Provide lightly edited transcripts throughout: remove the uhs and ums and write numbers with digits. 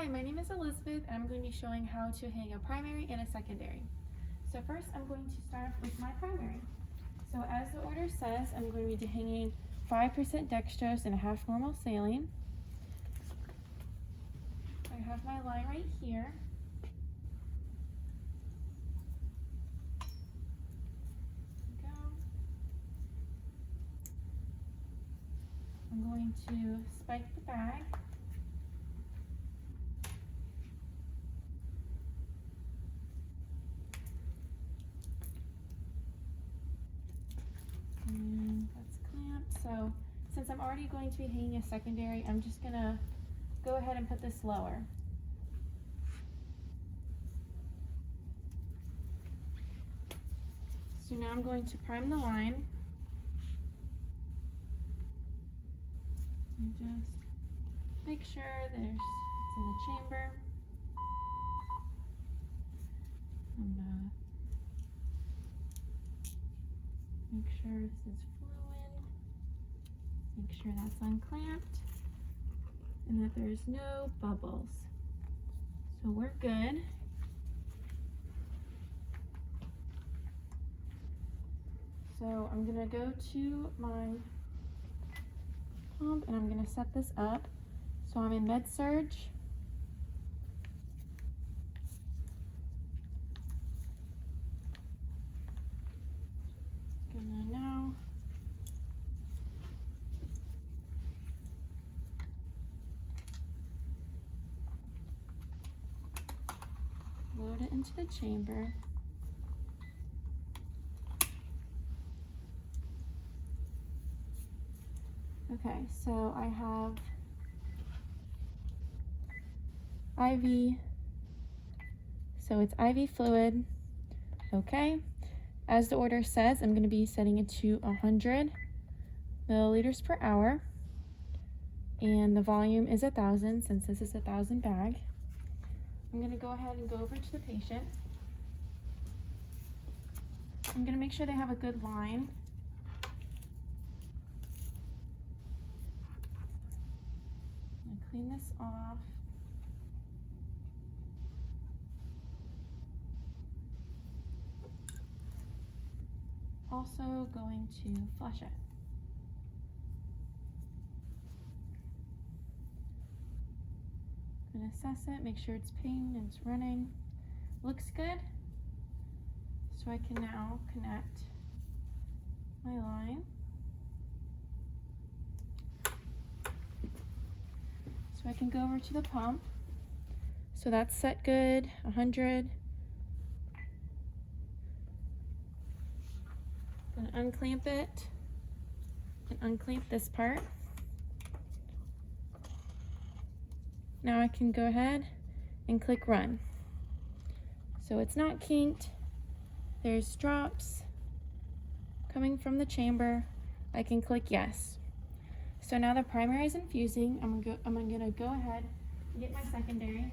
Hi, my name is Elizabeth, and I'm going to be showing how to hang a primary and a secondary. So first, I'm going to start with my primary. So as the order says, I'm going to be hanging 5% dextrose and a half normal saline. I have my line right here. There we go. I'm going to spike the bag. And that's clamped. So since I'm already going to be hanging a secondary, I'm just gonna go ahead and put this lower. So now I'm going to prime the line. And just make sure it's in the chamber. And make sure this is fluid. Make sure that's unclamped and that there's no bubbles. So we're good. So I'm gonna go to my pump and I'm gonna set this up. So I'm in Med-Surg. Gonna now load it into the chamber. Okay, so I have IV, so it's IV fluid. Okay, as the order says, I'm going to be setting it to 100 milliliters per hour, and the volume is 1,000 since this is a 1,000 bag. I'm going to go ahead and go over to the patient. I'm going to make sure they have a good line. I'm going to clean this off. Also going to flush it. I'm going to assess it, make sure it's pinged and it's running. Looks good. So I can now connect my line. So I can go over to the pump. So that's set good, 100. Gonna unclamp it and unclamp this part. Now I can go ahead and click run. So it's not kinked. There's drops coming from the chamber. I can click yes. So now the primary is infusing. I'm gonna go ahead and get my secondary.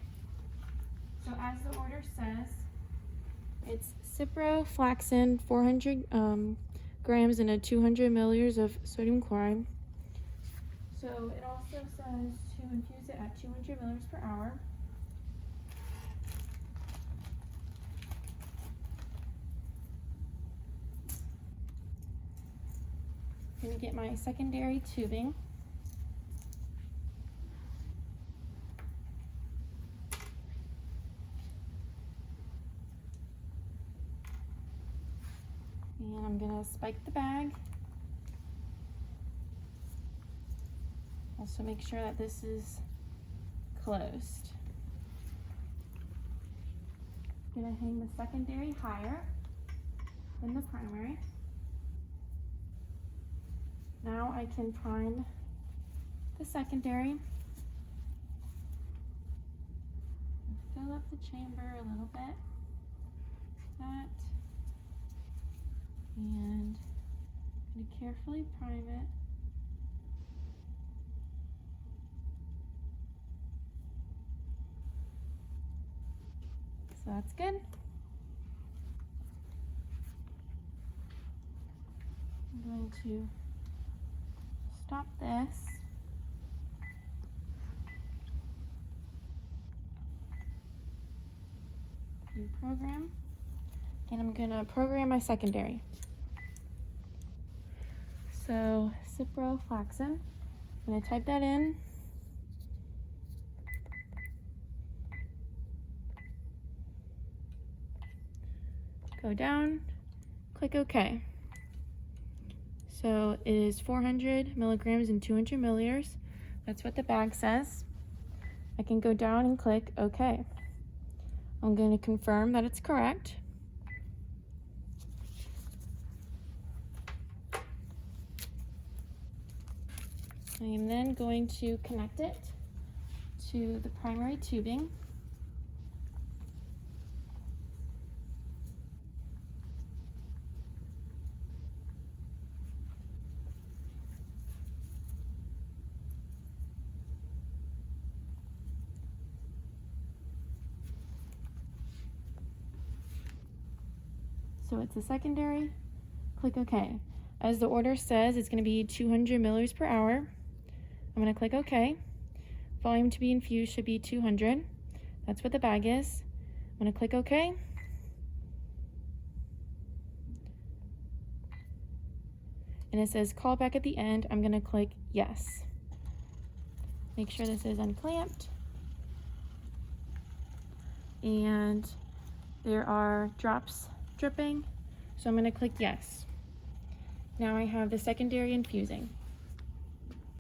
So as the order says, it's ciprofloxacin, 400 grams and 200 milliliters of sodium chloride. So it also says to infuse it at 200 milliliters per hour. I'm going to get my secondary tubing. And I'm going to spike the bag. Also make sure that this is closed. I'm going to hang the secondary higher than the primary. Now I can prime the secondary. Fill up the chamber a little bit. That. And I'm going to carefully prime it. So that's good. I'm going to stop this. New program. And I'm gonna program my secondary. So ciprofloxacin, I'm gonna type that in. Go down, click OK. So it is 400 milligrams and 200 milliliters. That's what the bag says. I can go down and click OK. I'm going to confirm that it's correct. I am then going to connect it to the primary tubing. So it's a secondary, click OK. As the order says, it's going to be 200 milliliters per hour. I'm going to click OK. Volume to be infused should be 200. That's what the bag is. I'm going to click OK. And it says call back at the end. I'm going to click yes. Make sure this is unclamped. And there are drops dripping, so I'm going to click yes. Now I have the secondary infusing.